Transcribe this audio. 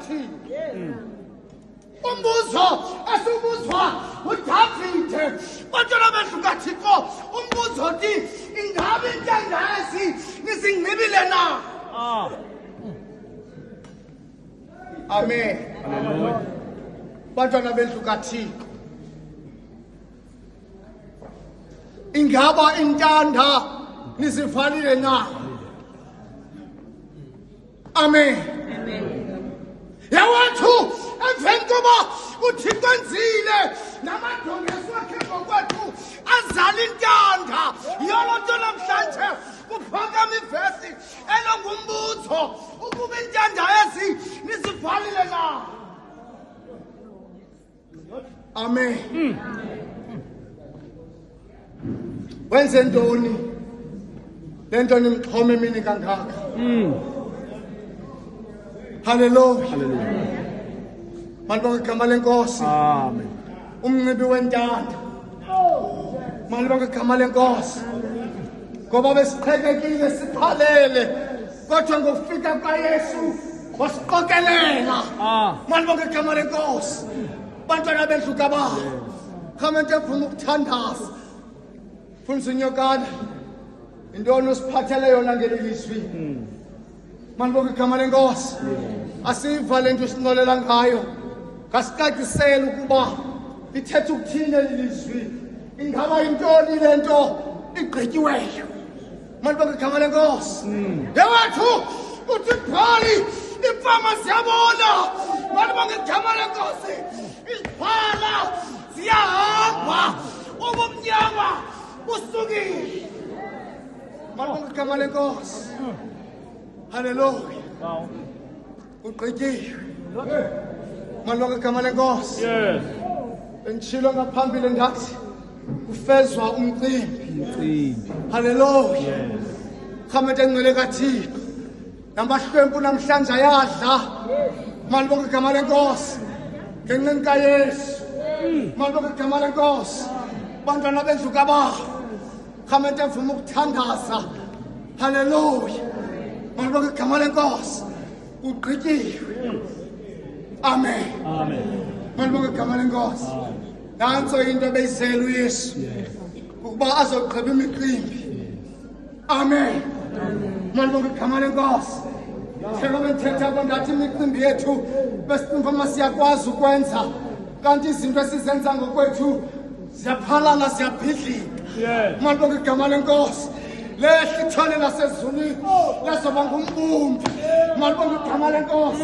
thina umbuzo esubuzwa uDavide bantwana bethu kaThixo umbuzo uthi ingabe intanda esi nisingcibile na amen Hallelujah. bantwana bethu kaThixo ingaba intanda nisivalile na amen yawethu emveni koba uThixo enzile namadongesi wakhe ngokwethu azala intanda yolonto namhlanje kuphakama ivesi elongumbuzo ukuba intanda ezi nisivalile na amen wenze ntoni lento nimxhome mini kangaka haleluya Hallelujah. malibonke igama lenkosi Amen. umncibi wentanda malibonke igama lenkosi ngoba besiqhekekile siphalele kodwa ngokufika kwaYesu wasiqokelela malibonke igama lenkosi bantwana bendlu kababa khamente ufuna ukuthandaza fundisa unyokana intoni usiphathele yona ngelilizwi malibonke igama lenkosi asiva lento esinolela ngayo ngasicacisela ukuba ithetha ukuthini lelizwi ingaba yintoni lento igqityiweyo malibonke igama lenkosi yewethu uthi phali imfama siyabona malibonke igama lenkosi iziphala ziyahamba ubumnyama busukile malibonke igama lenkosi haleluya ugqityiwe malibonke igama lenkosi Yes. bengishilo ngaphambili ngathi kufezwa umcimbi Umcimbi. haleluya Yes. khamente engcwele kaThixo namahlwempu namhlanje ayadla malibonke igama lenkosi ngenqini kaYesu malibonke igama lenkosi bantwana bendlu kababa khamente mvuma ukuthandaza haleluya malibonke igama lenkosi ugqityiwe amen Amen. malibonke igama lenkosi nanso into ebeyizela uYesu ukuba azogqiba imicimbi amen malibonke igama lenkosi njengoba ndithetha kondathi imicimbi yethu besimfama siyakwazi ukwenza kanti izinto esizenza ngokwethu ziyaphalala ziyabhidlika Yes. malibonke igama lenkosi lehle ithole lasezulwini lazoba ngumbumbi malibonke igama lenkosi